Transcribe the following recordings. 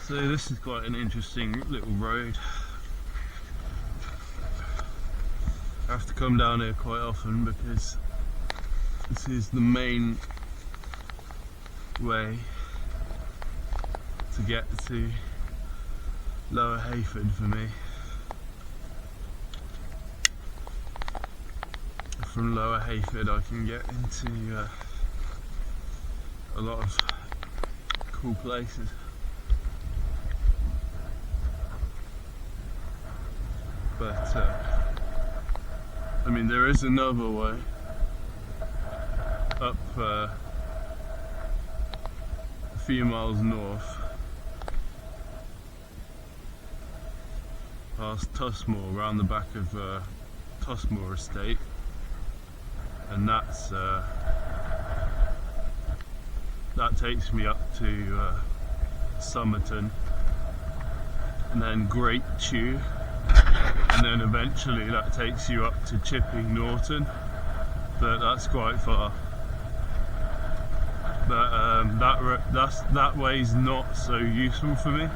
So this is quite an interesting little road. I have to come down here quite often because this is the main way to get to Lower Hayford for me. From Lower Hayford I can get into a lot of cool places. But I mean, there is another way up a few miles north past Tusmore, around the back of Tusmore Estate, and that takes me up to Somerton, and then Great Chew, and then eventually that takes you up to Chipping Norton, but that's quite far. But that way's not so useful for me.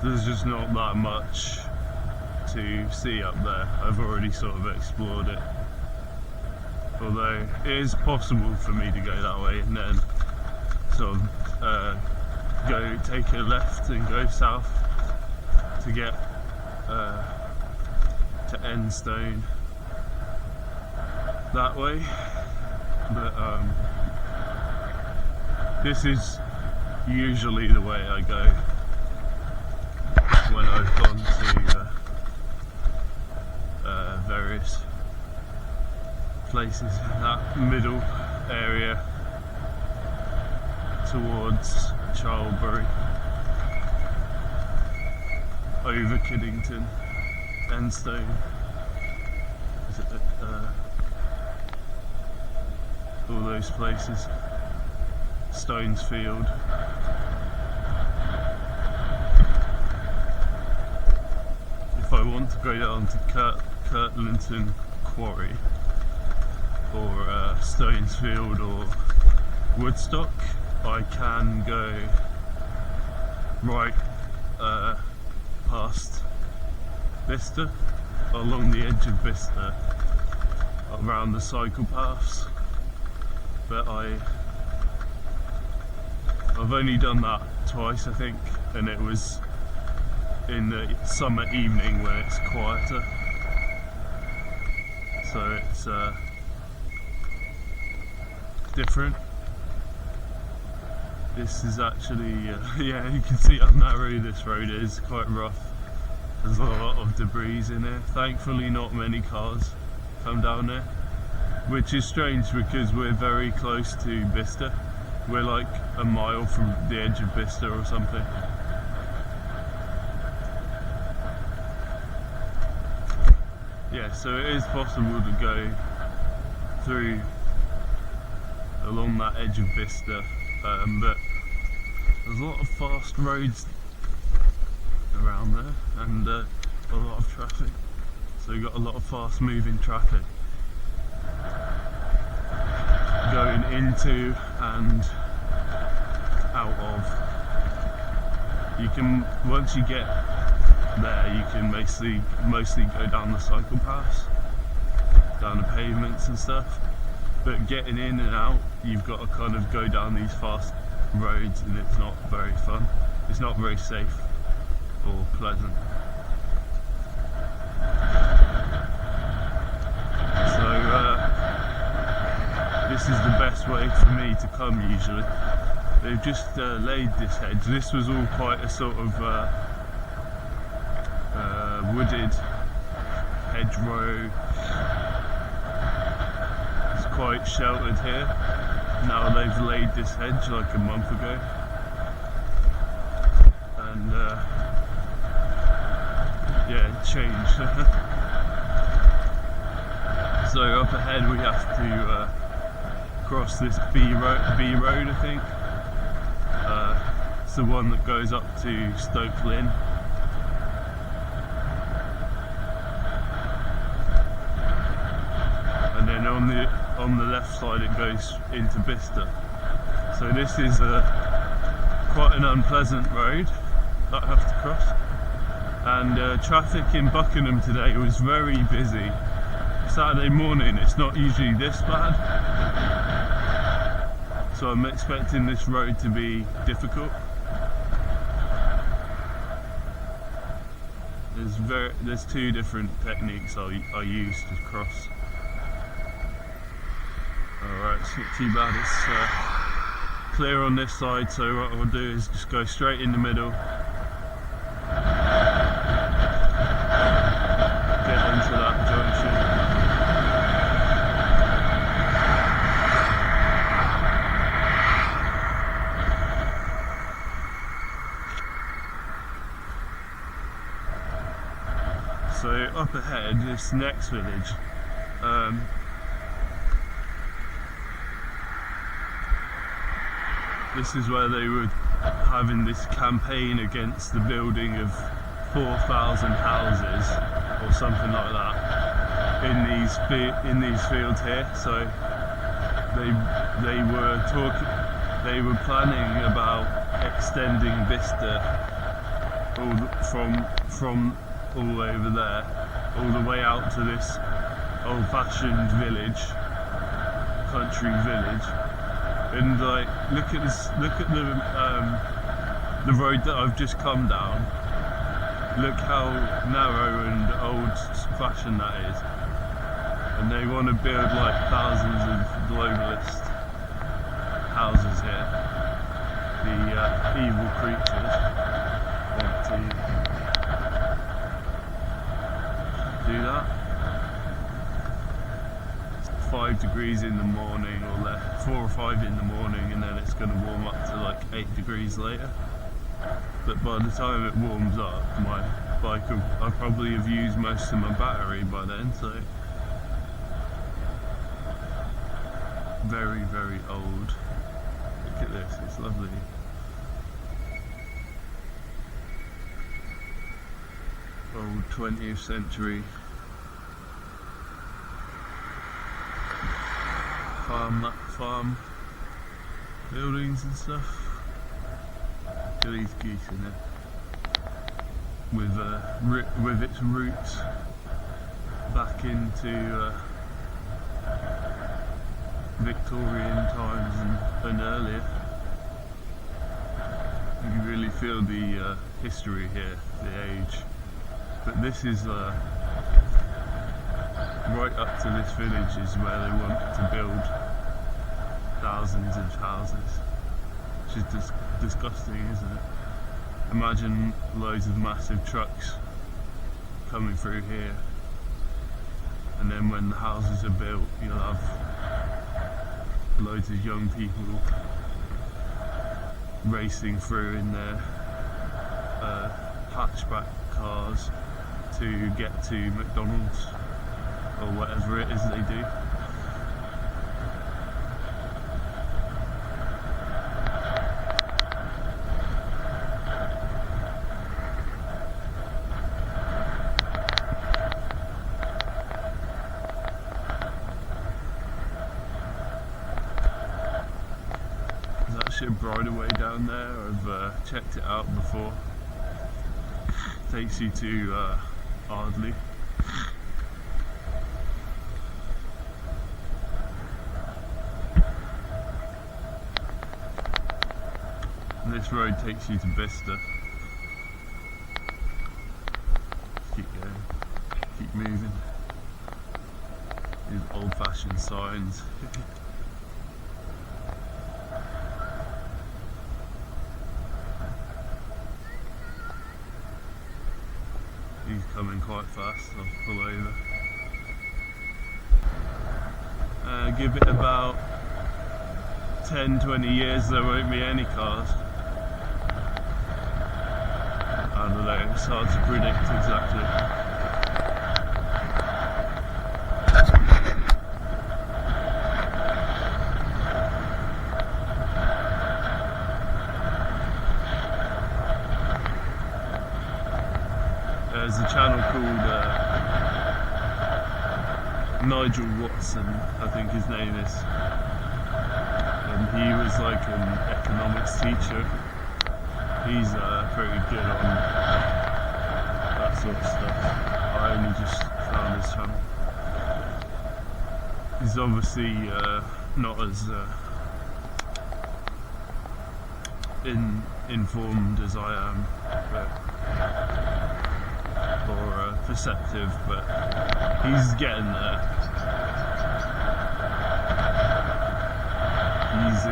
There's just not that much to see up there. I've already sort of explored it. Although it is possible for me to go that way and then sort of take a left and go south to get to Enstone that way. But this is usually the way I go when I've gone to various places in that middle area towards Charlbury, over Kiddington, Enstone, all those places, Stonesfield. If I want to go down to Kirtlinton Quarry or Stonesfield or Woodstock, I can go right past Bicester, along the edge of Bicester, around the cycle paths. But I've only done that twice, I think, and it was in the summer evening when it's quieter. So it's different. This is actually, yeah, you can see how narrow this road is, quite rough. There's a lot of debris in here. Thankfully not many cars come down there, which is strange because we're very close to Bicester. We're like a mile from the edge of Bicester or something. Yeah, so it is possible to go through along that edge of Bicester, but there's a lot of fast roads around there and a lot of traffic, so you've got a lot of fast moving traffic going into and out of. You can, once you get there, you can mostly go down the cycle paths, down the pavements and stuff, but getting in and out, you've got to kind of go down these fast roads, and it's not very fun. It's not very safe or pleasant. So this is the best way for me to come usually. They've just laid this hedge. This was all quite a sort of wooded hedgerow. It's quite sheltered here. Now they've laid this hedge like a month ago, and yeah, it changed. So up ahead we have to cross this B road, I think. It's the one that goes up to Stoke Lynn. And then on on the left side it goes into Bicester. So this is quite an unpleasant road that I have to cross. And traffic in Buckingham today was very busy. Saturday morning it's not usually this bad, so I'm expecting this road to be difficult. There's two different techniques I use to cross. Alright, it's not too bad, it's clear on this side, so what I'll do is just go straight in the middle, get into that junction. So up ahead, this next village, this is where they were having this campaign against the building of 4,000 houses or something like that in these fields here. So they were planning about extending Bicester from all over there, all the way out to this old-fashioned village, country village. And like, look at this, look at the road that I've just come down. Look how narrow and old-fashioned that is. And they want to build like thousands of globalist houses here. The evil creatures want to do that. 5 degrees in the morning, or less, 4 or 5 in the morning, and then it's going to warm up to like 8 degrees later. But by the time it warms up, my bike I'll probably have used most of my battery by then, so very, very old. Look at this, it's lovely. Old 20th century farm buildings and stuff. Look at these geese in it, with its roots back into Victorian times and earlier. You can really feel the history here, the age. But this is right up to this village is where they want to build thousands of houses, which is disgusting, isn't it? Imagine loads of massive trucks coming through here, and then when the houses are built, you'll have loads of young people racing through in their hatchback cars to get to McDonald's or whatever it is they do. There's actually a bridleway down there. I've checked it out before. Takes you to Ardleigh. And this road takes you to Bicester. Keep going, keep moving. These old-fashioned signs. He's coming quite fast, I'll pull over. Give it about 10-20 years, there won't be any cars. I don't know, it's hard to predict exactly. There's a channel called Nigel Watson, I think his name is, and he was like an economics teacher. He's pretty good on that sort of stuff. I only just found his channel. He's obviously not as informed as I am, or perceptive, but he's getting there. He's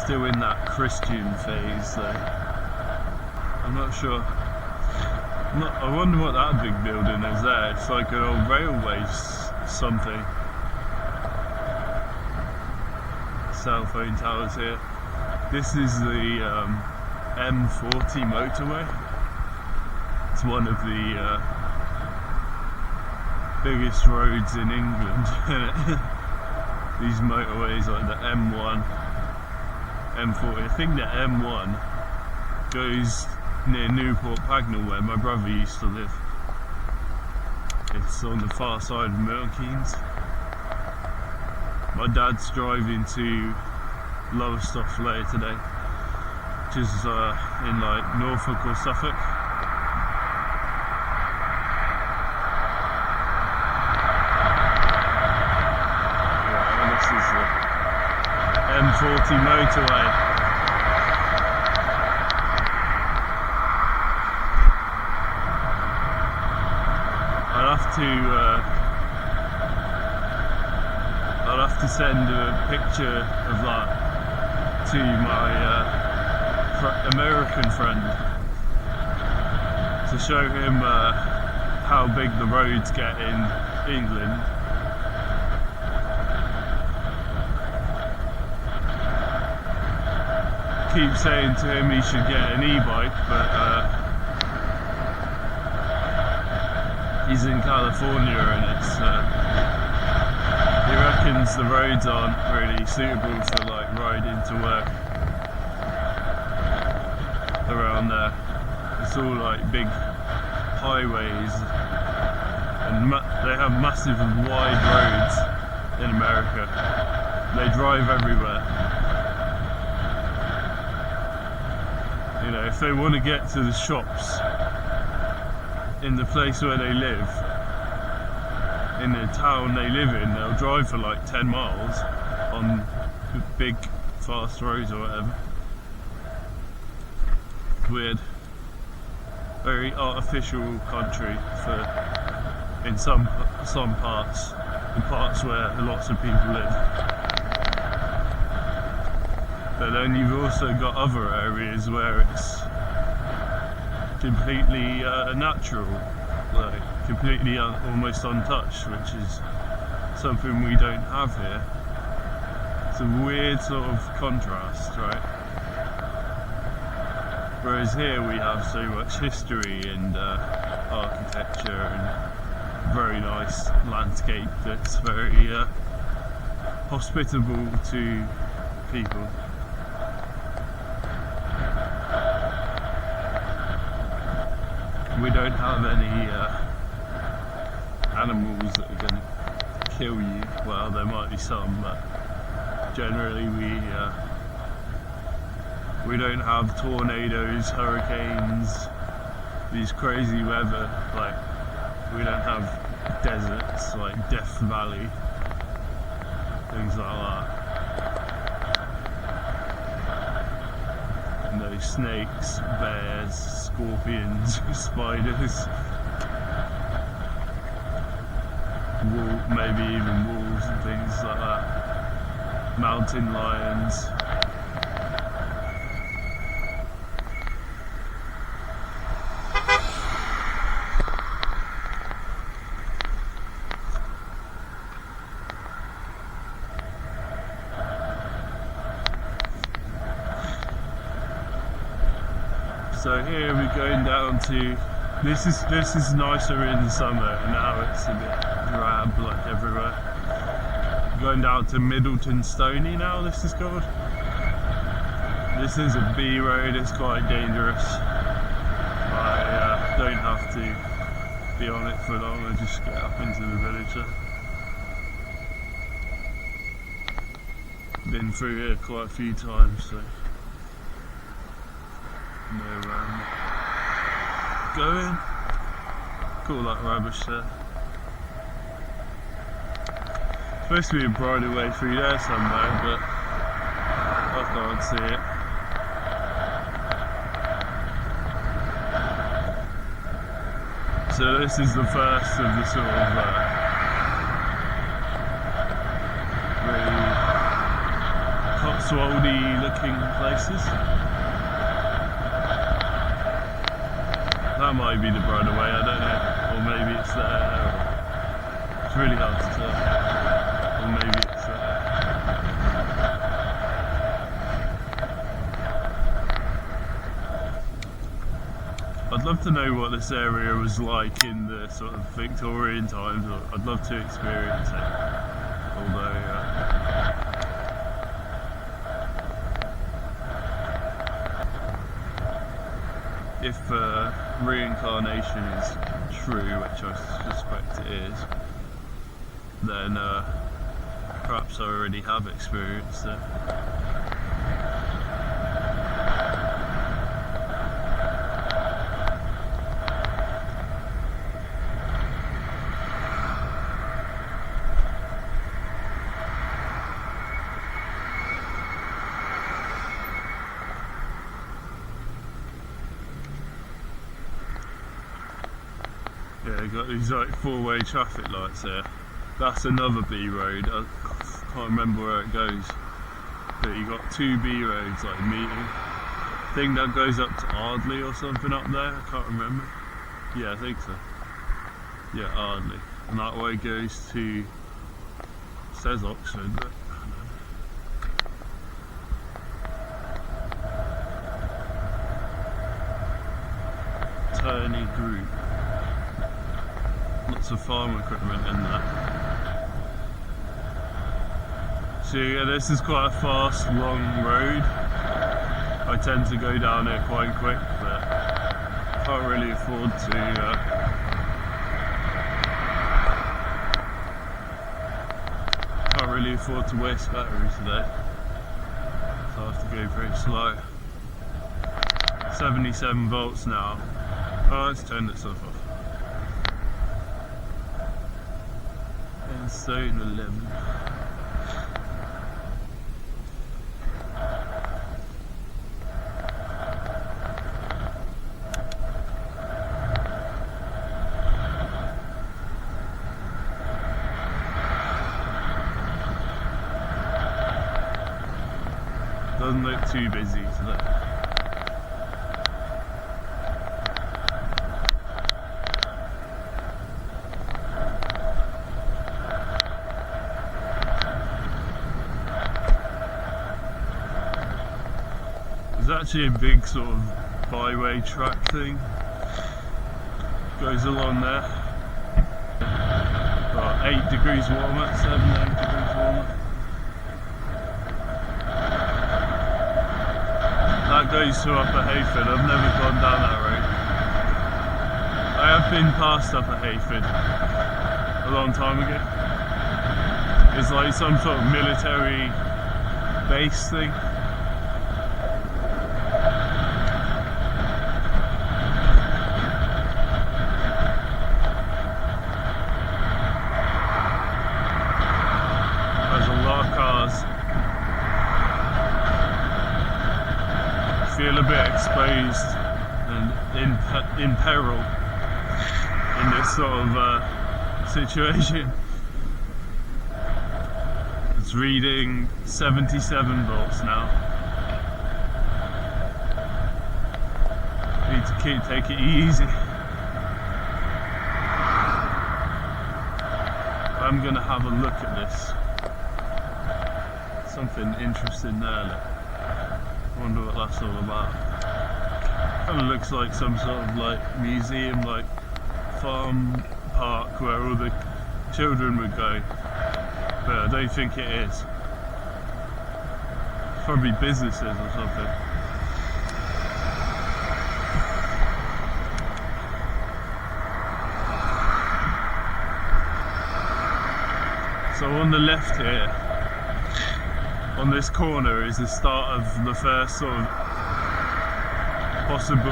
still in that Christian phase, though. I'm not sure. I wonder what that big building is there. It's like an old railway something. Cell phone towers here. This is the M40 motorway. It's one of the biggest roads in England. These motorways, like the M1, M40. I think the M1 goes near Newport Pagnell, where my brother used to live. It's on the far side of Milton Keynes. My dad's driving to Lowestoft later today, which is in like Norfolk or Suffolk. Yeah, and this is the M40 motorway. I'll have to send a picture of that to my American friend to show him how big the roads get in England. Keep saying to him he should get an e-bike, but he's in California and it's he reckons the roads aren't really suitable for like riding to work around there. It's all like big highways, and they have massive and wide roads in America. They drive everywhere. You know, if they want to get to the shops in the place where they live, in the town they live in, they'll drive for like 10 miles on big fast roads or whatever. Weird. Very artificial country for in some parts, in parts where lots of people live. But then you've also got other areas where it's completely natural, like completely almost untouched, which is something we don't have here. It's a weird sort of contrast, right? Whereas here we have so much history and architecture and very nice landscape that's very hospitable to people. We don't have any animals that are going to kill you. Well, there might be some, but generally we don't have tornadoes, hurricanes, these crazy weather. Like, we don't have deserts like Death Valley, things like that. No snakes, bears, scorpions, spiders, maybe even wolves and things like that. Mountain lions. So here we're going down to, this is nicer in the summer, and now it's a bit drab like everywhere. Going down to Middleton Stony now, this is called. This is a B road, it's quite dangerous. I don't have have to be on it for long and just get up into the village there. Been through here quite a few times, so know where I'm going. Call that rubbish there. Supposed to be a bridleway through there somewhere, but I can't see it. So this is the first of the sort of really Cotswoldy looking places. That might be the bridleway, I don't know. Or maybe it's there. It's really hard to tell. Or maybe it's there. I'd love to know what this area was like in the sort of Victorian times. I'd love to experience it. Although, if reincarnation is true, which I suspect it is, then perhaps I already have experienced it. Yeah, got these like four-way traffic lights here. That's another B road. I can't remember where it goes, but you got two B roads like meeting. I think that goes up to Ardleigh or something up there. I can't remember. Yeah, I think so. Yeah, Ardleigh, and that way goes to. It says Oxford, but. Turney Group. Lots of farm equipment in that. So yeah, this is quite a fast, long road. I tend to go down it quite quick, but can't really afford to waste battery today. So I have to go very slow. 77 volts now. Oh, let's turn this stuff off. Stone 11. Doesn't look too busy today. There's actually a big sort of byway track thing goes along there. About 8 degrees warmer, 7-8 degrees warmer. That goes to Upper Hayford. I've never gone down that road. I have been past Upper Hayford a long time ago. It's like some sort of military base thing. Feel a bit exposed and in peril in this sort of situation. It's reading 77 volts now. Need to take it easy. I'm gonna have a look at this. Something interesting there. Look. Wonder what that's all about. Kind of looks like some sort of like museum, like farm park where all the children would go, but I don't think it is. Probably businesses or something. So on the left here, on this corner, is the start of the first sort of possible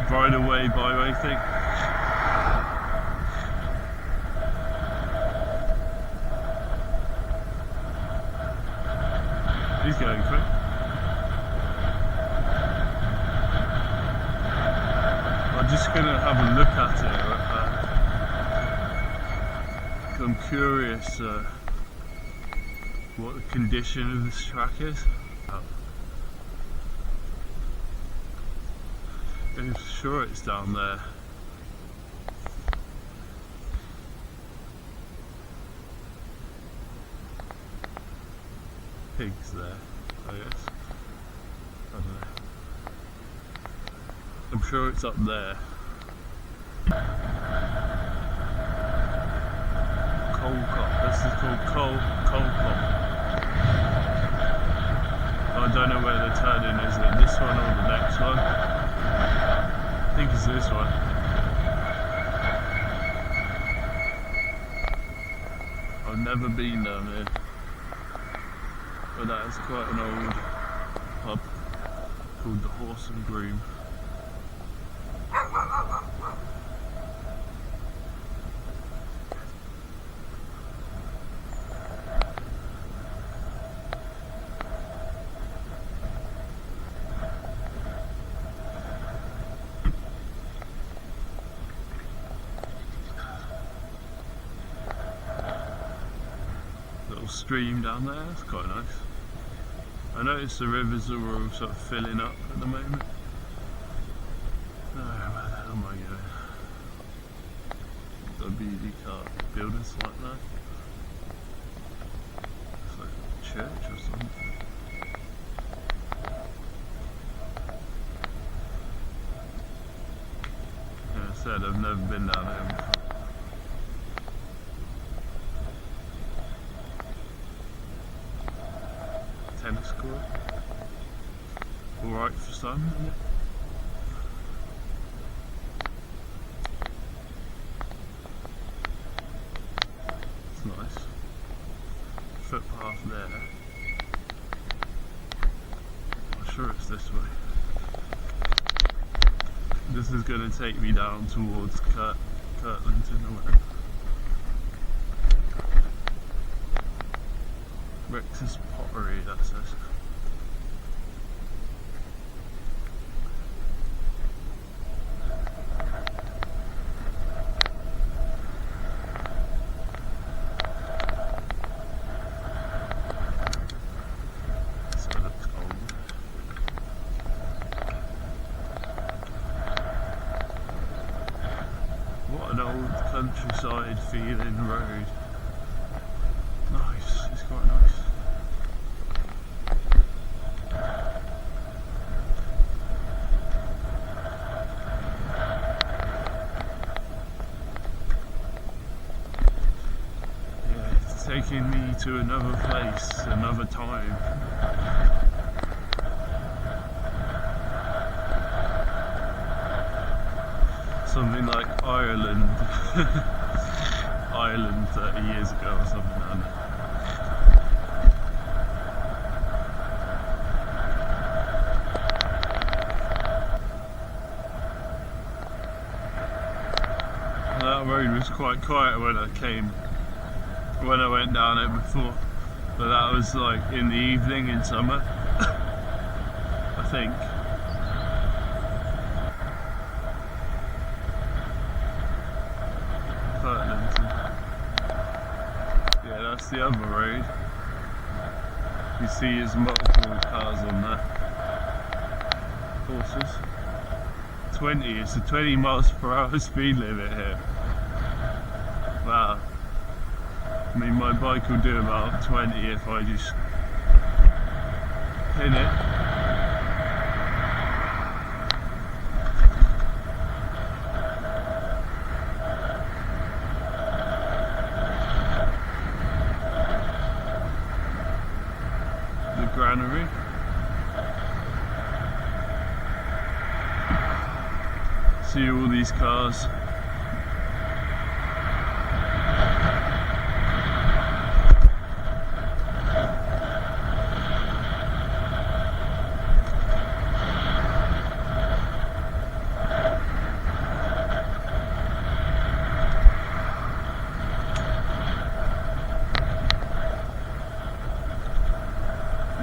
bridleway byway thing. He's going quick. I'm just gonna have a look at it. I'm curious what the condition of this track is. I'm sure it's down there. Pigs there, I guess. I don't know. I'm sure it's up there. Colcott. This is called Colcott. I don't know where the turn-in is. This one or the next one? I think it's this one. I've never been down here, but that is quite an old pub called the Horse and Groom. Stream down there, that's quite nice. I noticed the rivers are all sort of filling up at the moment. Oh, where the hell am I going? WD car buildings like that. It's like a church or something. Yeah, I said I've never been down there before. Tennis court. Alright for some, isn't it? It's nice. Footpath there. I'm sure it's this way. This is going to take me down towards Kirtlandton or whatever. Rex's Pottery, that says. So it looks old. What an old countryside feeling road. Nice, it's quite nice. Taking me to another place, another time. Something like Ireland. Ireland 30 years ago or something, I don't know. That road was quite quiet when I went down it before, but that was like in the evening in summer, I think. Yeah, that's the other road. You see there's multiple cars on there. Horses. 20, it's a 20 miles per hour speed limit here. Wow. I mean, my bike will do about 20 if I just pin it. The granary. See all these cars.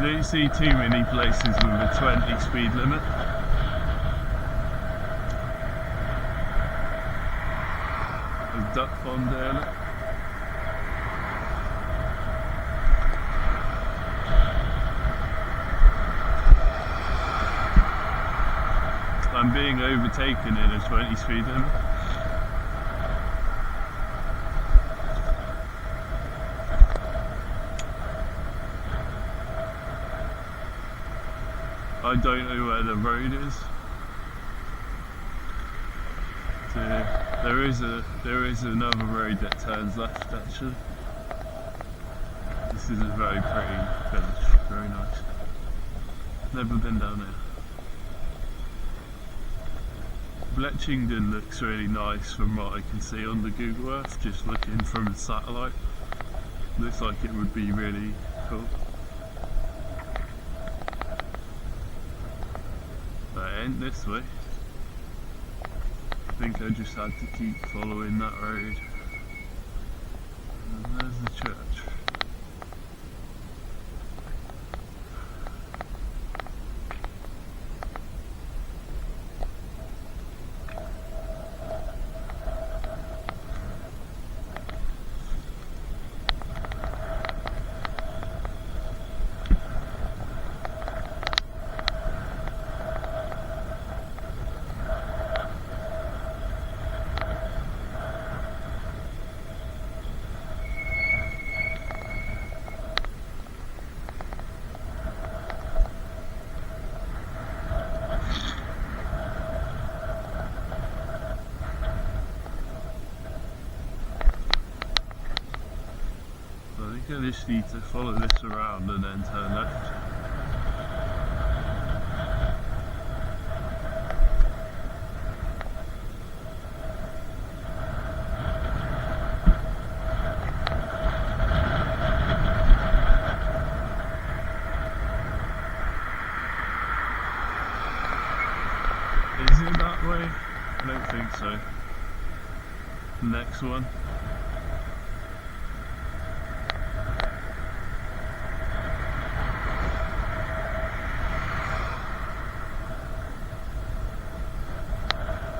don't see too many places with a 20 speed limit. There's duck pond there, look. I'm being overtaken in a 20 speed limit. I don't know where the road is. So there is another road that turns left actually. This is a very pretty village, very nice. Never been down there. Bletchington looks really nice from what I can see on the Google Earth, just looking from the satellite. Looks like it would be really cool. But it ain't this way. I think I just had to keep following that road. And there's the church. I think I just need to follow this around and then turn left. Is it that way? I don't think so. Next one.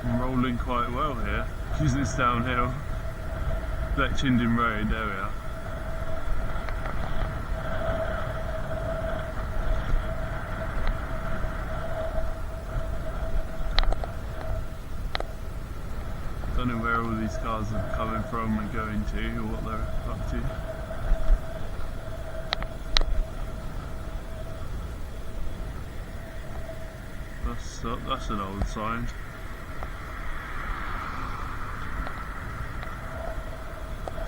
I'm rolling quite well here because it's downhill. Bletchington Road, there we are. Don't know where all these cars are coming from and going to, or what they're up to. That's an old sign.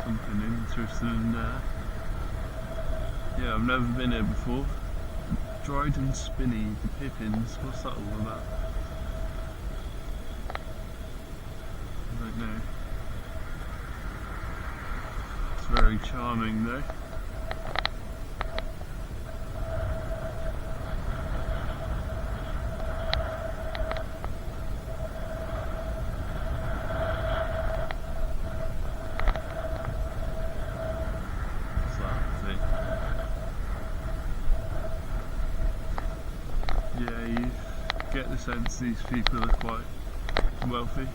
Something interesting in there. Yeah, I've never been here before. Dryden Spinney, the Pippins, what's that all about? I don't know. It's very charming though. Yeah, you get the sense these people are quite wealthy.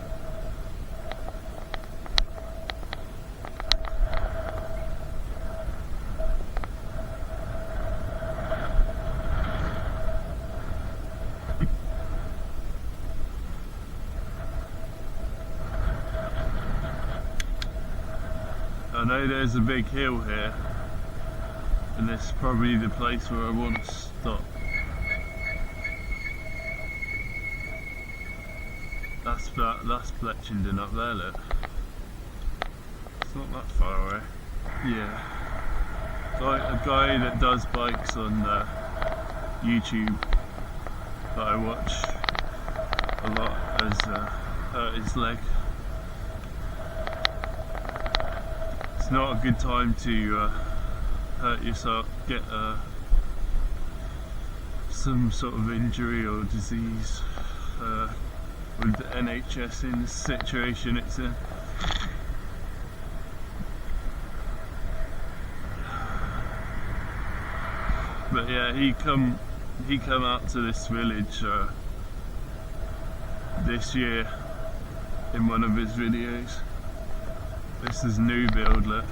I know there's a big hill here, and this is probably the place where I want to stop. That's Bletchington up there, look. It's not that far away. Yeah. A guy that does bikes on YouTube that I watch a lot has hurt his leg. It's not a good time to hurt yourself, get some sort of injury or disease with the NHS in the situation it's in. But yeah, he come out to this village this year in one of his videos. This is new build, look.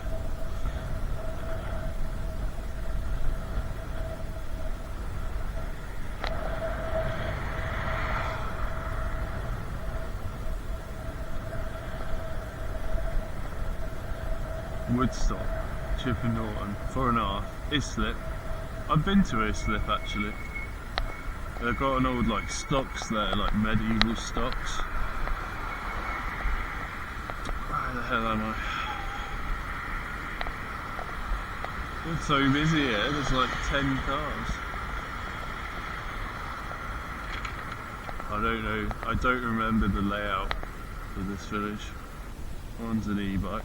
Woodstock, Chipper Norton, 4.5, Islip. I've been to Islip actually. They've got an old like stocks there, like medieval stocks. Where the hell am I? It's so busy here, there's like 10 cars. I don't know, I don't remember the layout of this village. One's an e-bike.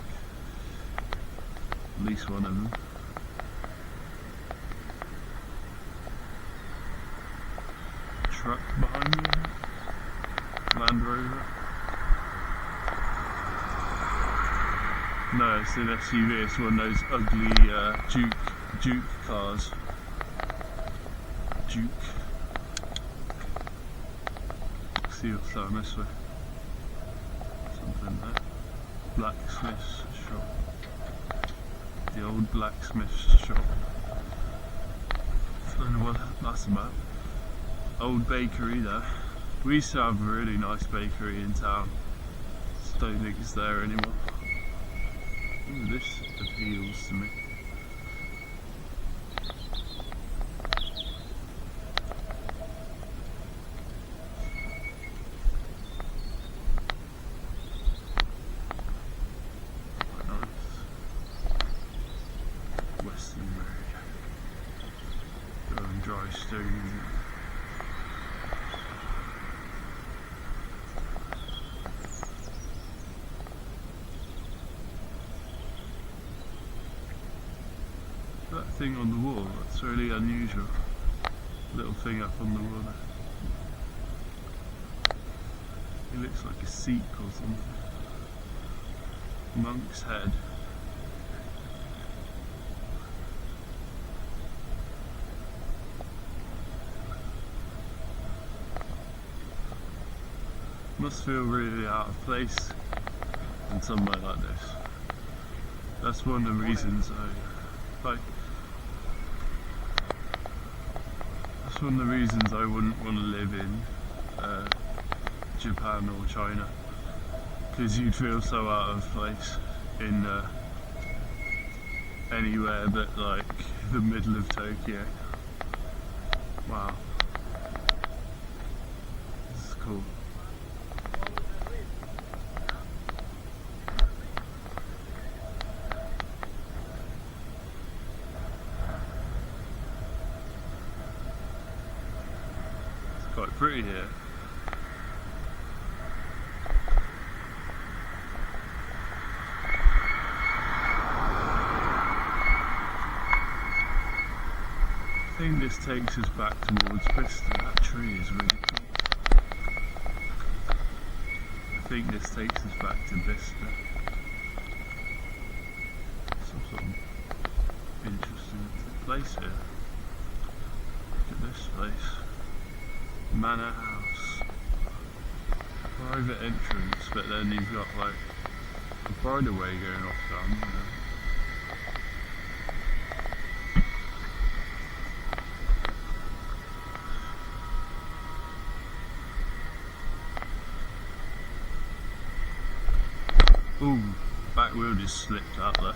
At least one of them. Truck behind me, Land Rover. No, it's an SUV. It's one of those ugly Duke cars. Duke. Let's see what's down this way. Something there. Blacksmith's shop. The old blacksmith's shop. I don't know what that's about. Old bakery there. We used to have a really nice bakery in town. Just don't think it's there anymore. Ooh, this appeals to me. Dry stone. That thing on the wall, that's really unusual. Little thing up on the wall there. It looks like a seat or something. Monk's head. Must feel really out of place in somewhere like this. That's one of the reasons that's one of the reasons I wouldn't want to live in Japan or China, because you'd feel so out of place in anywhere but like the middle of Tokyo. Wow, this is cool. Quite pretty here. I think this takes us back towards Bicester. That tree is really cool. I think this takes us back to Bicester. Some sort of interesting place here. Look at this place. Manor House. Private entrance, but then you've got like a bridleway going off down, you know. Ooh, back wheel just slipped out there.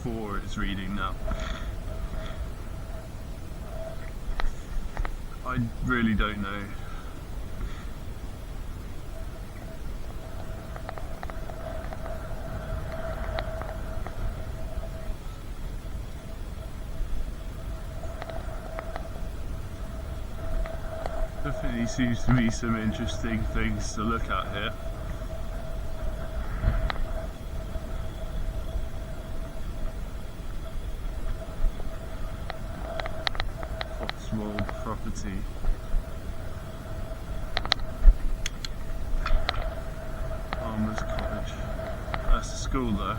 .4 it's reading now. I really don't know. Definitely seems to be some interesting things to look at here. small property. Farmer's Cottage. That's the school though.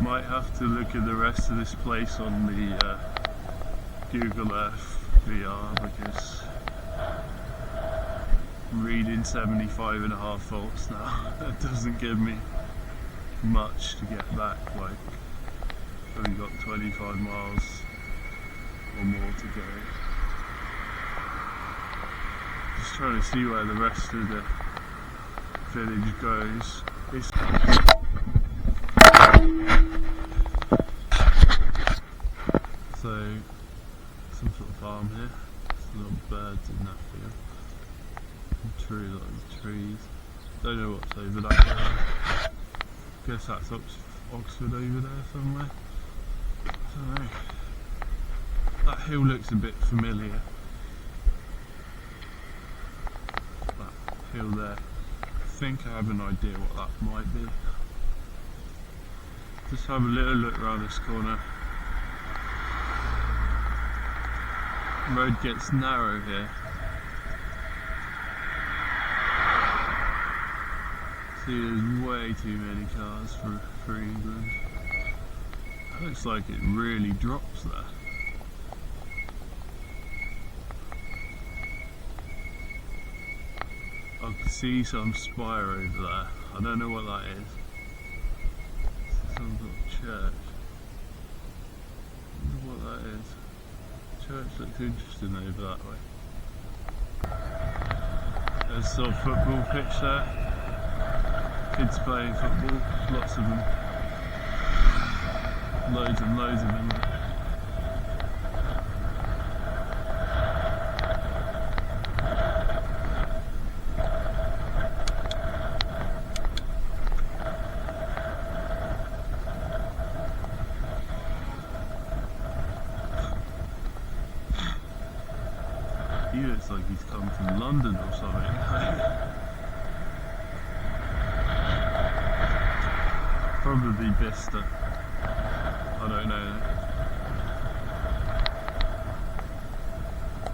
Might have to look at the rest of this place on the Google Earth VR, because reading 75.5 volts now, that doesn't give me much to get back. Like, only got 25 miles or more to go. Just trying to see where the rest of the village goes. So, some sort of farm here. There's little birds in that field. Tree, like the trees. Don't know what's over that hill. Guess that's Oxford over there somewhere. I don't know. That hill looks a bit familiar. That hill there. I think I have an idea what that might be. Just have a little look around this corner. The road gets narrow here. See, there's way too many cars for England. It looks like it really drops there. I can see some spire over there. I don't know what that is. Some sort of church. I wonder what that is. Church looks interesting over that way. There's a sort of football pitch there. Kids playing football, lots of them. Loads and loads of them. He looks like he's come from London or something. Probably Bicester. I don't know.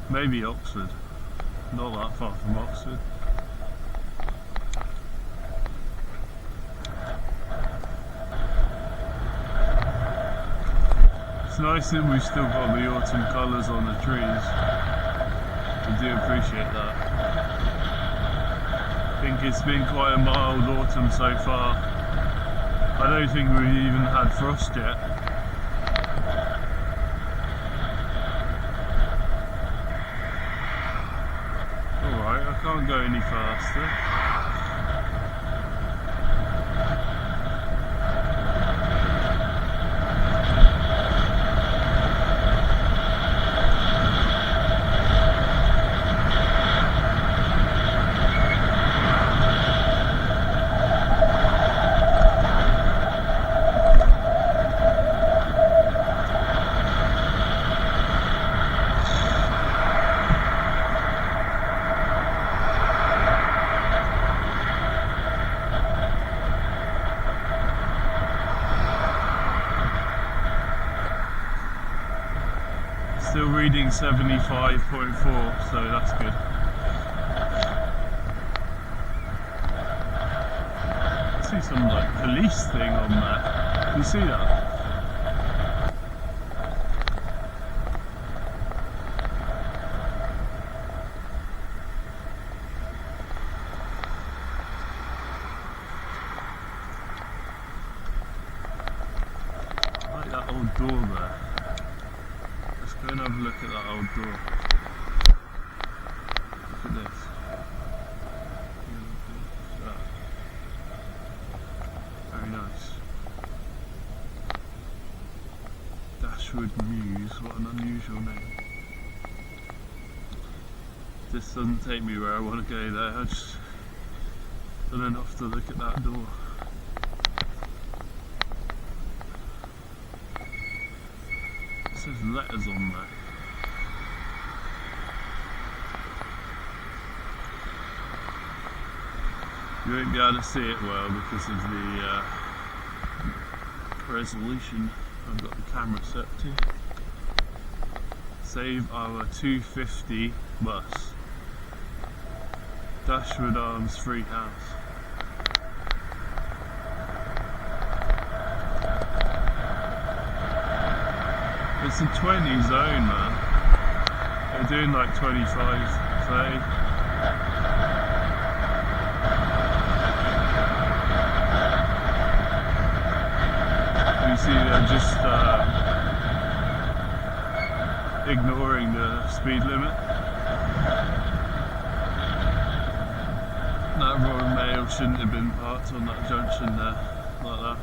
Maybe Oxford. Not that far from Oxford. It's nice that we've still got the autumn colours on the trees. I do appreciate that. I think it's been quite a mild autumn so far. I don't think we've even had frost yet. Alright, I can't go any faster. Still reading 75.4, so that's good. I see some like police thing on there. Can you see that? I like that old door there. Go and have a look at that old door. Look at this. Very nice. Dashwood Mews, what an unusual name. This doesn't take me where I want to go there. and then off to look at that door. It says letters on there. You won't be able to see it well because of the resolution I've got the camera set to. Save our 250 bus. Dashwood Arms Free House. It's a 20 zone, man. They're doing like 25, 30. You see they're just ignoring the speed limit. That Royal Mail shouldn't have been parked on that junction there, like that.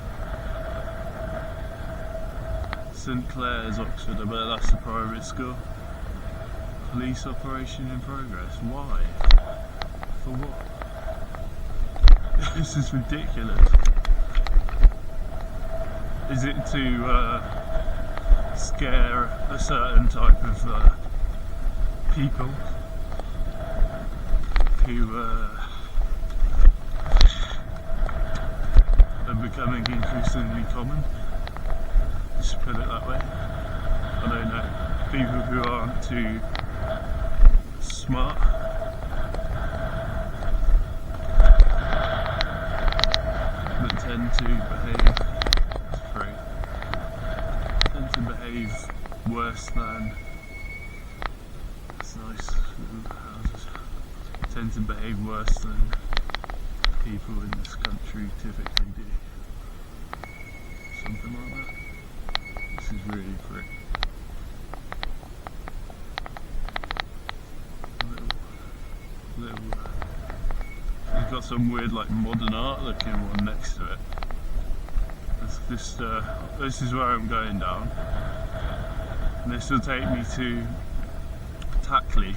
St Clair's, Oxford, I bet that's a private school. Police operation in progress. Why? For what? This is ridiculous. Is it to scare a certain type of people who are becoming increasingly common? Just put it that way. I don't know. People who aren't too smart. That tend to behave worse than, it's nice little houses, tend to behave worse than people in this country typically do. Something like that. This is really pretty. We've got some weird like modern art looking one next to it. This is where I'm going down. And this will take me to Tackley.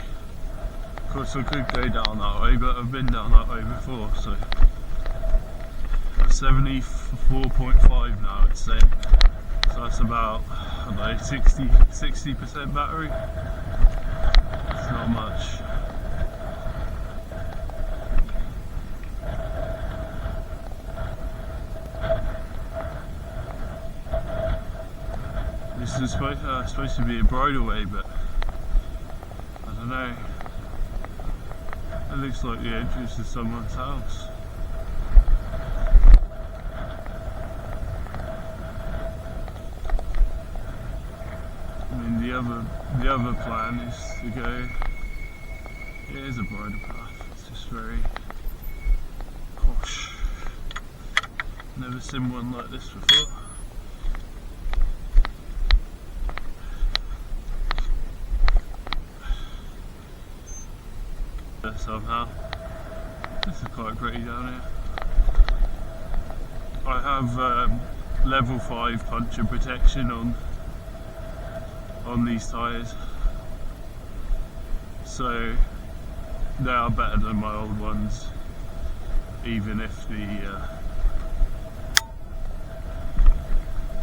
Of course I could go down that way, but I've been down that way before, so 74.5 now it's saying. So that's about, I don't know, 60% battery. It's not much. This is supposed to be a bridleway, but I don't know. It looks like the entrance to someone's house. I mean, the other plan is to go. It is a bridle path. It's just very posh. Never seen one like this before. Somehow, this is quite pretty down here. I have level 5 puncture protection on these tyres, so they are better than my old ones, even if the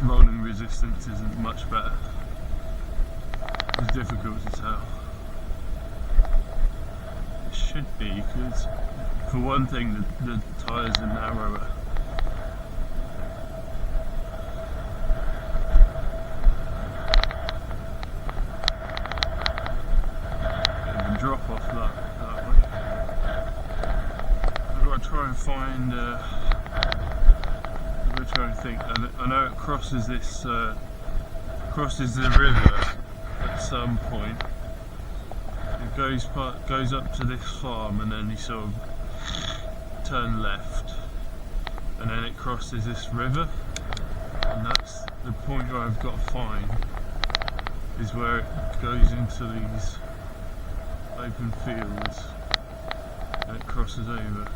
rolling resistance isn't much better. It's difficult to tell. Should be, because for one thing the tyres are narrower. Bit of a drop off that way. I've got to try and find, I'm going to try and think. I know it crosses this, crosses the river at some point. Goes up to this farm, and then you sort of turn left, and then it crosses this river, and that's the point where I've got to find, is where it goes into these open fields and it crosses over.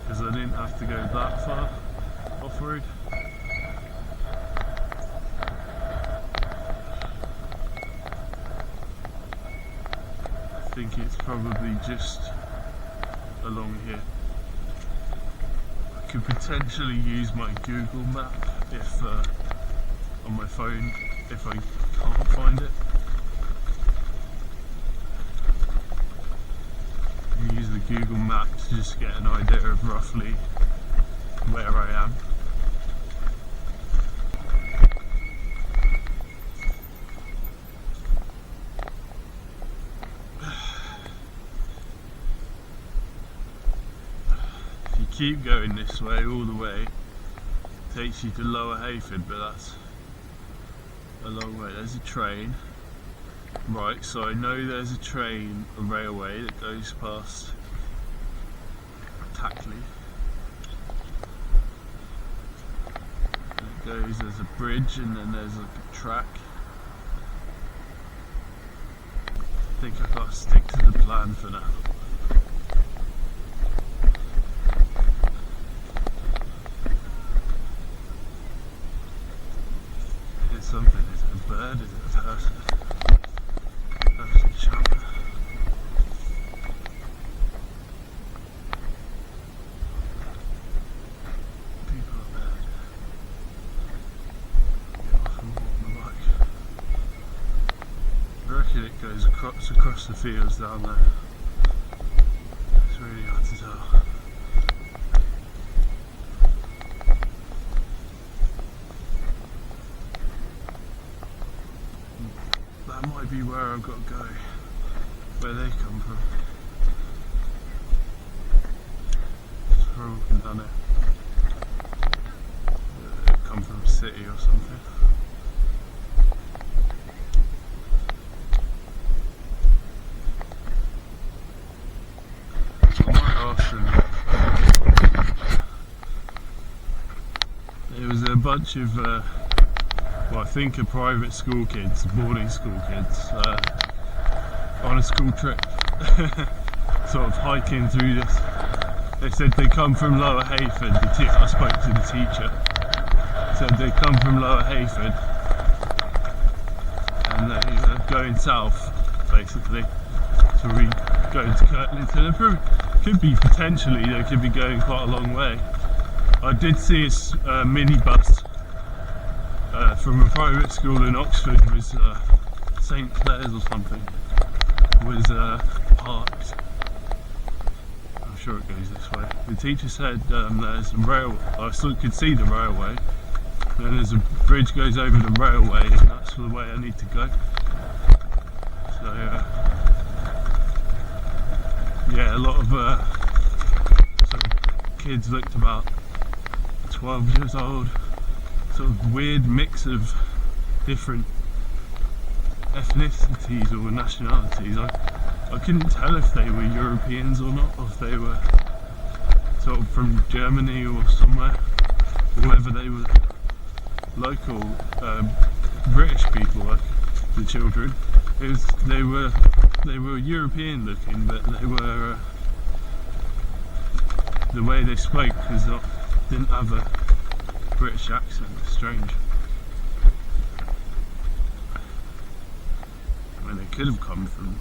Because I didn't have to go that far off-road. think it's probably just along here. I could potentially use my Google map if on my phone if I can't find it. I use the Google map to just get an idea of roughly where I am. Keep going this way all the way, takes you to Lower Hayford, but that's a long way. There's a train, right, so I know there's a railway that goes past Tackley. There's a bridge and then there's like a track. I think I've got to stick to the plan for now. Something, is it a bird, is it a person? Person jumper. People are there. Get off and walk my bike. I reckon it goes across the fields down there. It's really hard to tell. That might be where I've got to go, where they come from. Just walking down there. They come from a city or something. I might ask them. There was a bunch of well, I think are private school kids, boarding school kids, on a school trip, sort of hiking through this. They said they come from Lower Hayford. I spoke to the teacher. Said they come from Lower Hayford and they're going south, basically. So we going to Kirtlington. Could be potentially, they could be going quite a long way. I did see a minibus from a private school in Oxford, was St Clair's or something, was parked. I'm sure it goes this way. The teacher said there's a rail. I still could see the railway. Then there's a bridge goes over the railway, and that's the way I need to go. So yeah, a lot of sort of kids looked about 12 years old. Sort of weird mix of different ethnicities or nationalities. I couldn't tell if they were Europeans or not, or if they were sort of from Germany or somewhere, or whether they were local British people, like the children. They were European looking, but they were the way they spoke didn't have a British accent. Strange. I mean, they could have come from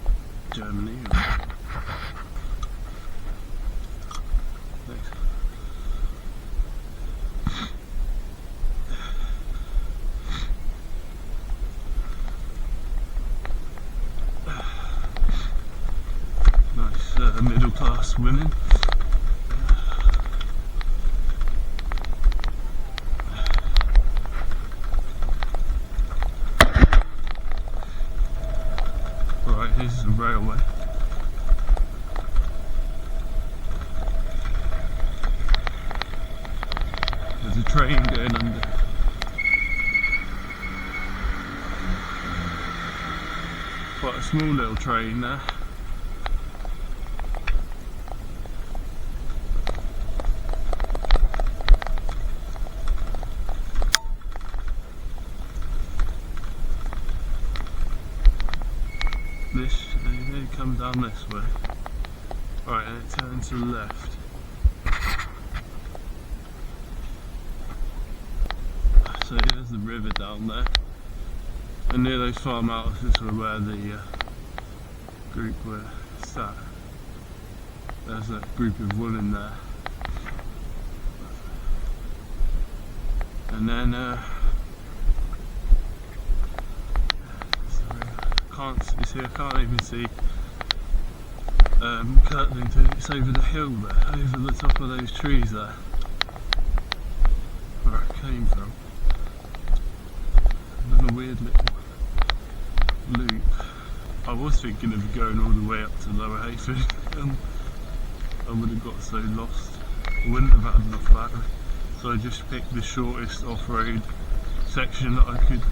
Germany or... Nice middle class women. This is a railway. There's a train going under. Quite a small little train there. They come down this way. Right, and it turns to the left. So there's the river down there. And near those farm houses are where the group where it's sat. There's a group of women there. And then you see, I can't even see Kirklandton. It's over the hill there, over the top of those trees there, where it came from. And then a weird little loop. I was thinking of going all the way up to Lower Hayford, and I would have got so lost. I wouldn't have had enough battery. So I just picked the shortest off-road section that I could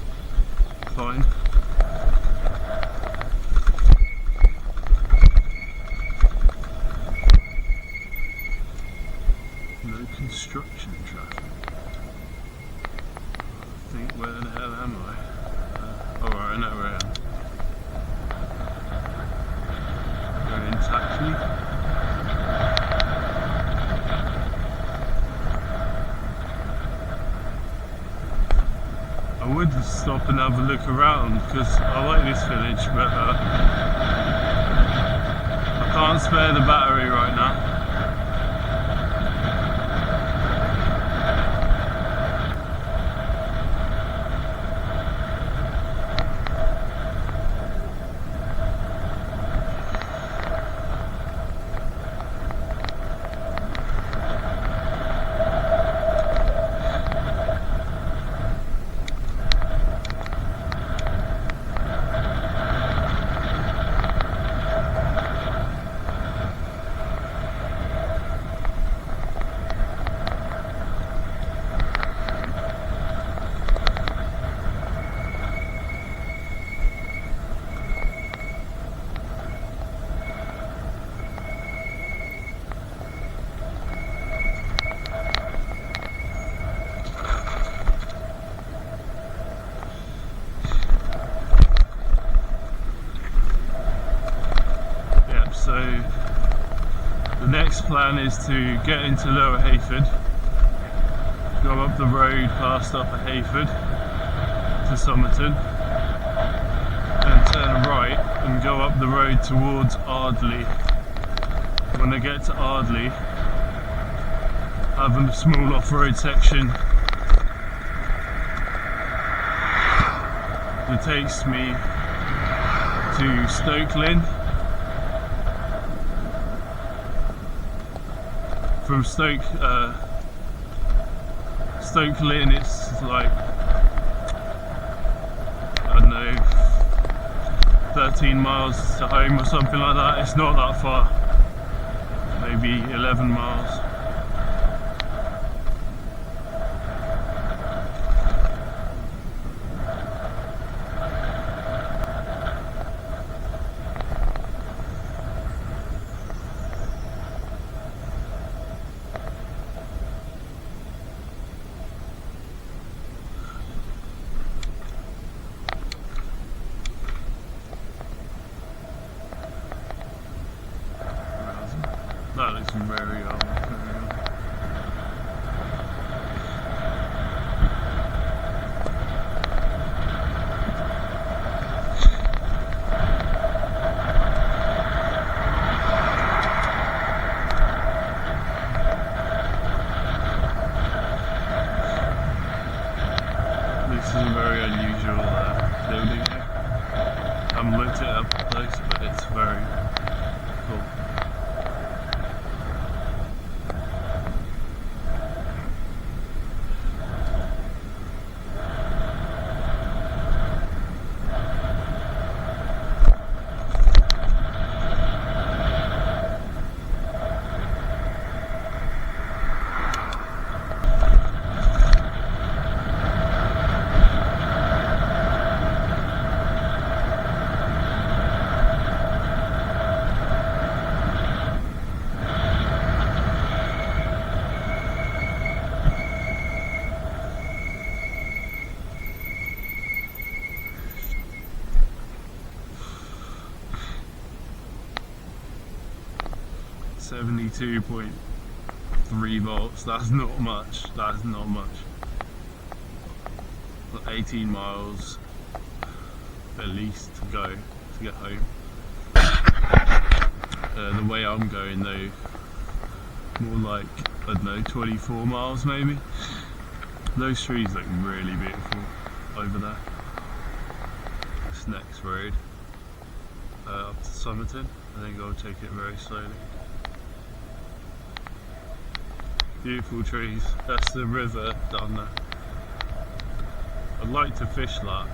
find. No construction traffic. I think, where the hell am I? Alright, I know where I am. Going into Hackney. I would stop and have a look around because I like this village, but I can't spare the battery right now. So the next plan is to get into Lower Hayford, go up the road past Upper Hayford to Somerton, then turn right and go up the road towards Ardleigh. When I get to Ardleigh, have a small off-road section that takes me to Stoke Lynn. From Stoke Lynn, it's like, I don't know, 13 miles to home or something like that. It's not that far, maybe 11 miles. That looks very old. This is a very unusual building here. I haven't looked it up close, but it's very cool. .3 volts, that's not much, that's not much. 18 miles at least to go to get home. The way I'm going though, more like, I don't know, 24 miles maybe. Those trees look really beautiful over there. This next road up to Somerton, I think I'll take it very slowly. Beautiful trees. That's the river down there. I'd like to fish that.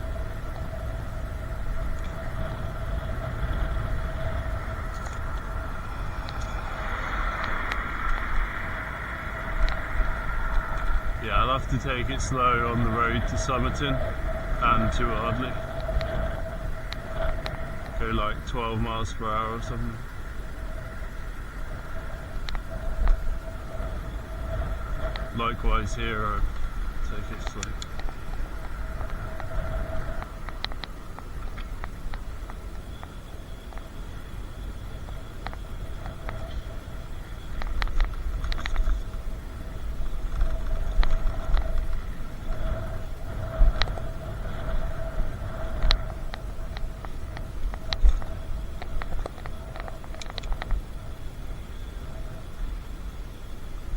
Yeah, I'll have to take it slow on the road to Somerton and to Ardley. Go like 12 miles per hour or something. Likewise here, I'll take it slow.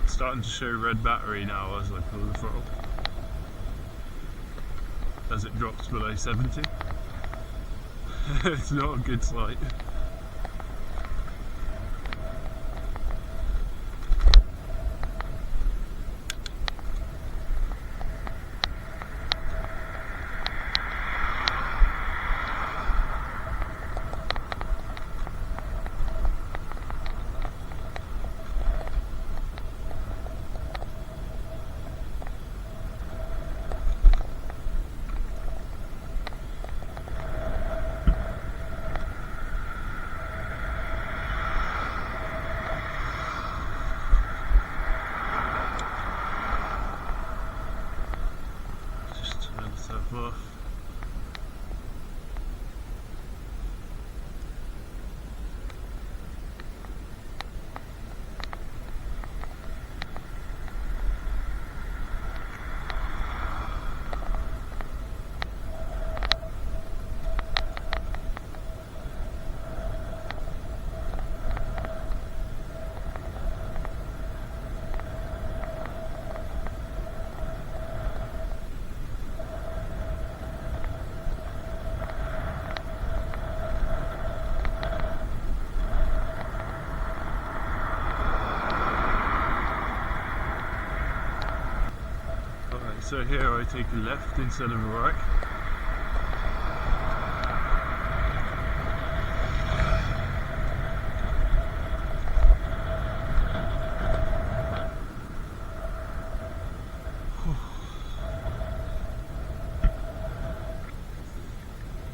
Starting to show red battery now as I pull the throttle, as it drops below 70. It's not a good sight. Off. So here I take a left instead of a right.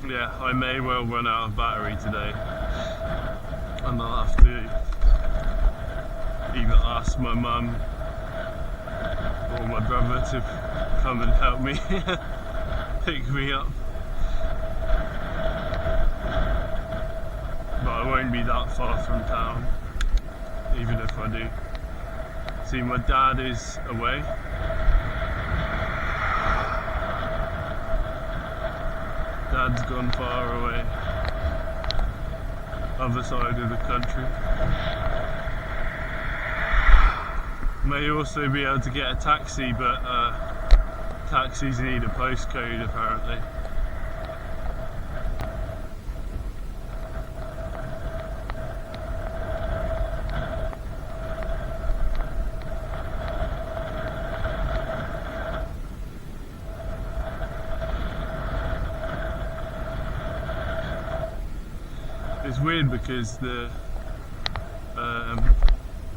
Yeah, I may well run out of battery today, and I'll have to either ask my mum or my brother to come and help me pick me up, but I won't be that far from town even if I do. See, my dad is away, dad's gone far away, other side of the country. May also be able to get a taxi, but taxis need a postcode apparently. It's weird because the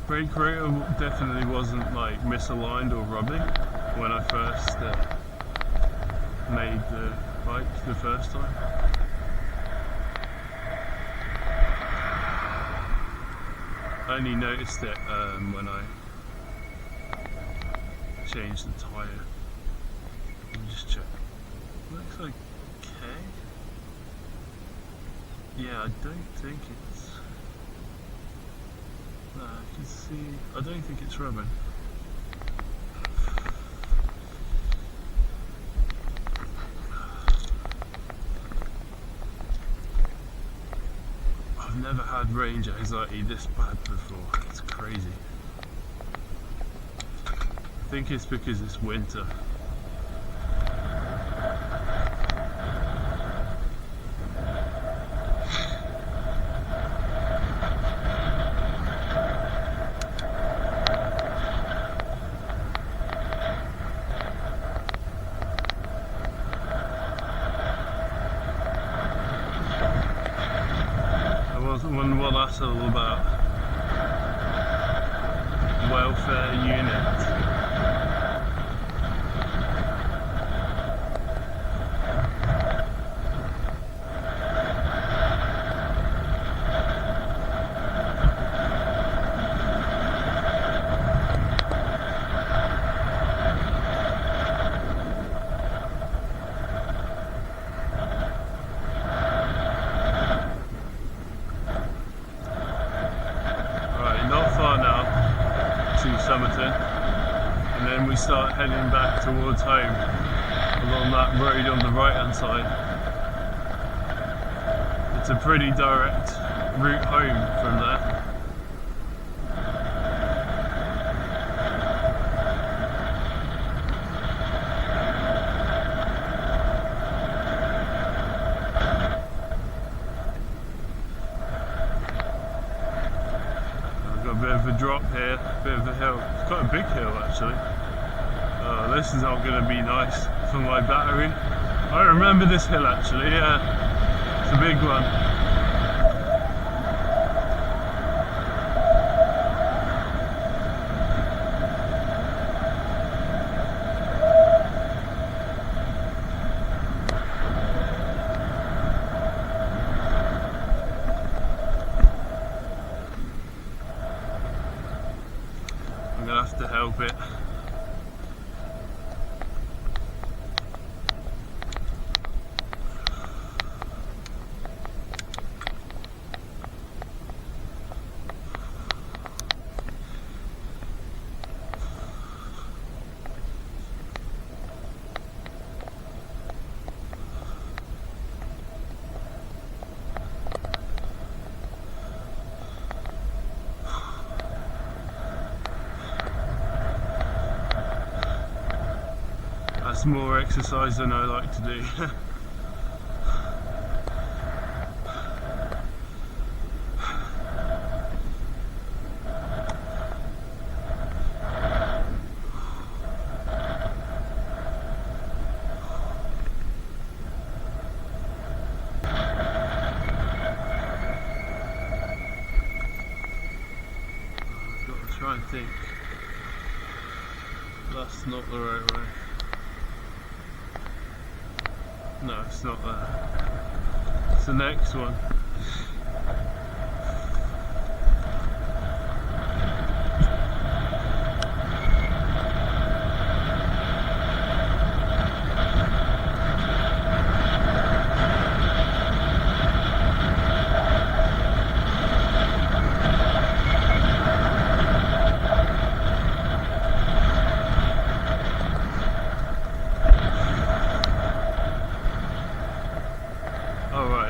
brake rotor definitely wasn't like misaligned or rubbing when I first made the bike the first time. I only noticed it when I changed the tyre. Let me just check. Looks like K. Yeah, I don't think it's... No, I can see... I don't think it's rubbing. I've I've never had range anxiety this bad before. It's crazy. I think it's because it's winter. I wonder what that's all about. Welfare unit. Somerton, and then we start heading back towards home along that road on the right hand side. It's a pretty direct route home from there. Bit of a drop here, bit of a hill. It's quite a big hill actually. Oh, this is not going to be nice for my battery. I remember this hill actually, yeah. It's a big one. I'm gonna have to help it. That's more exercise than I like to do. I've got to try and think. That's not the right way. No, it's not that. It's the next one.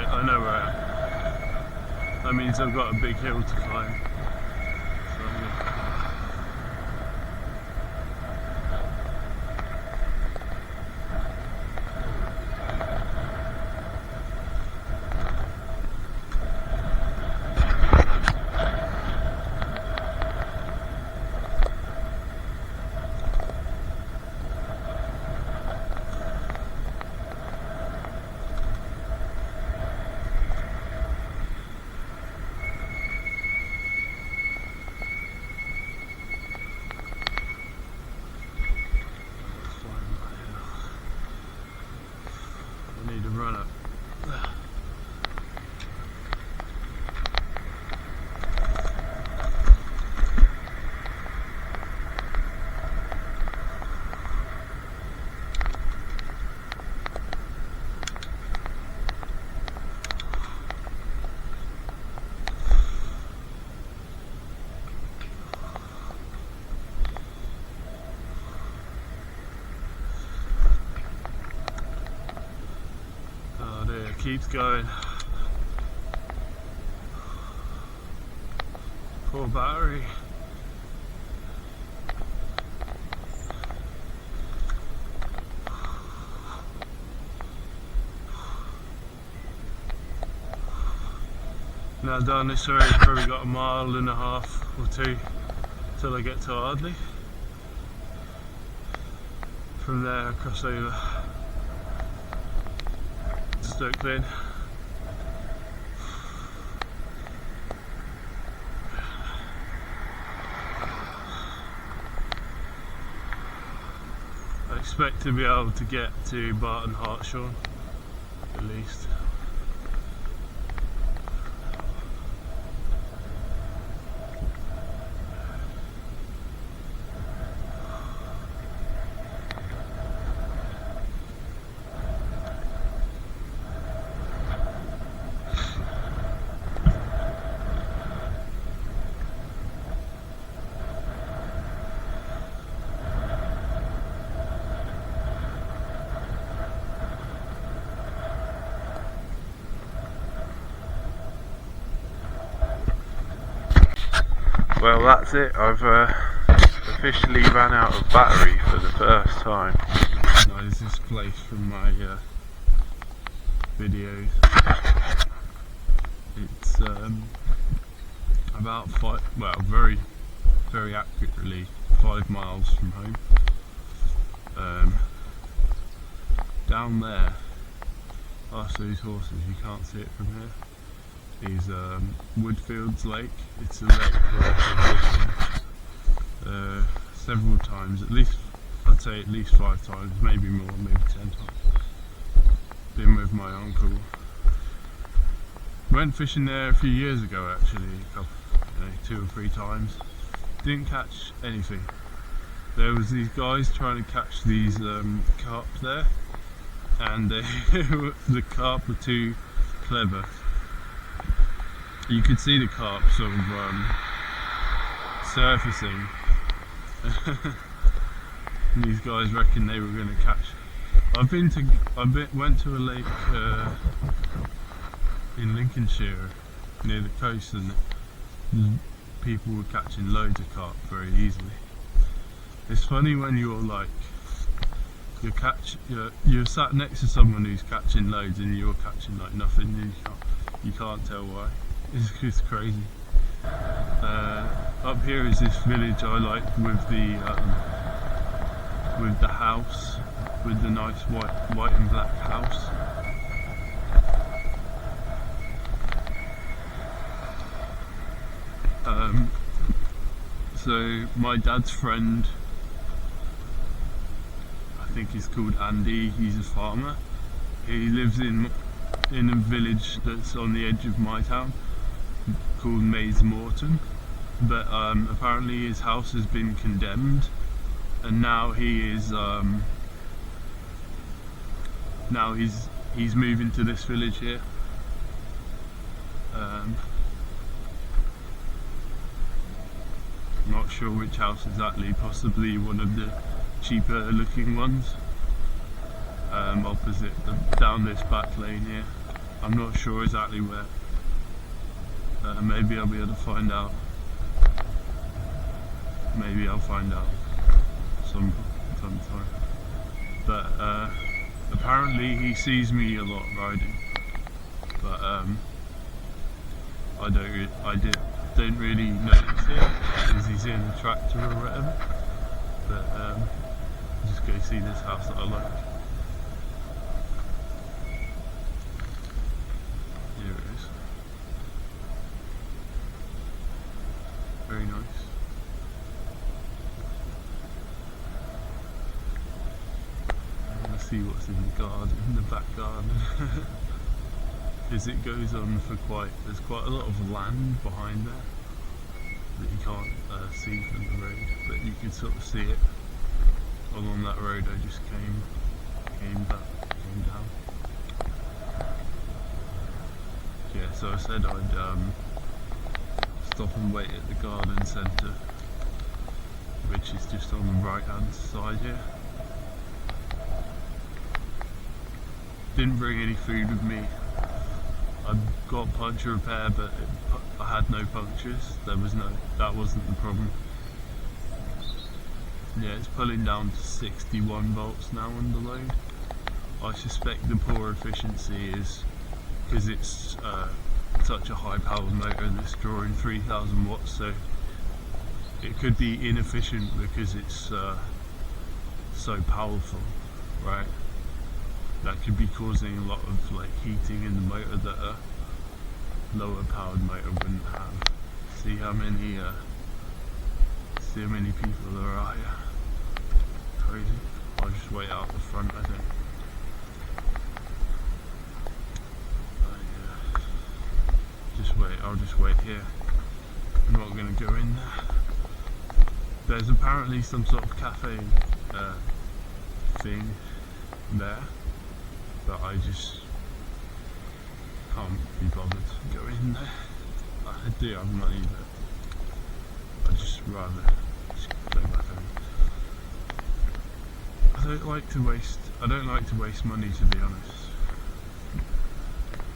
I know where I am. That means I've got a big hill to climb. I need to run up. Oh dear, it keeps going. Poor battery. Now down this road, probably got 1.5 miles or 2 till I get to Ardley. From there, I cross over to Stoke Lane. I expect to be able to get to Barton Hartshorn at least. Well, that's it. I've officially ran out of battery for the first time. Now, is this place from my videos? It's about very accurately 5 miles from home. Down there, past those horses, you can't see it from here, is Woodfields Lake. It's a lake where I've been several times, I'd say at least 5 times, maybe more, maybe 10 times. Been with my uncle. Went fishing there a few years ago actually, 2 or 3 times. Didn't catch anything. There was these guys trying to catch these carp there, and the carp were too clever. You could see the carp sort of surfacing. And these guys reckoned they were going to catch. Went to a lake in Lincolnshire near the coast, and people were catching loads of carp very easily. It's funny when you're sat next to someone who's catching loads and you're catching like nothing, and you can't tell why. It's just crazy. Up here is this village I like with the house, with the nice white and black house. So my dad's friend, I think he's called Andy, he's a farmer. He lives in a village that's on the edge of my town called Mays Morton, but apparently his house has been condemned, and now he's moving to this village here. Not sure which house exactly, possibly one of the cheaper looking ones, opposite down this back lane here. I'm not sure exactly where. Maybe I'll be able to find out. Maybe I'll find out sometime. But apparently he sees me a lot riding, but I don't really notice it because he's in a tractor or whatever. But I'm just go see this house that I like. Here it is. Very nice. Let's see what's in the garden, in the back garden. Because it goes on for there's quite a lot of land behind there that you can't see from the road, but you can sort of see it along that road I just came down. Yeah, so I said I'd stop and wait at the garden centre, which is just on the right hand side here. Didn't bring any food with me. I've got Punch and Repair, but I had no punctures. That wasn't the problem. Yeah, it's pulling down to 61 volts now under load. I suspect the poor efficiency is because it's such a high powered motor that's drawing 3000 watts, so it could be inefficient because it's so powerful, right? That could be causing a lot of like heating in the motor that a lower powered motor wouldn't have. See how many people there are here. Crazy. I'll just wait out the front, I think. I'll just wait here. I'm not going to go in there. There's apparently some sort of cafe thing there, but I just can't be bothered to go in there. I do have money, but I'd just rather just go back home. I don't like to waste money, to be honest.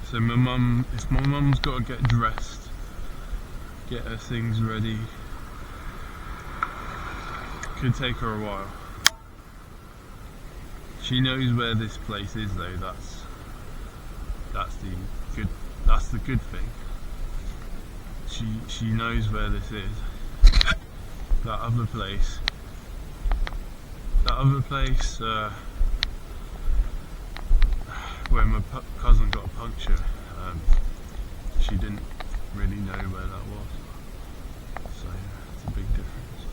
So if my mum's got to get dressed, get her things ready, could take her a while. She knows where this place is though, that's the good thing. She knows where this is. That other place where my cousin got a puncture, she didn't really know where that was, so yeah, it's a big difference.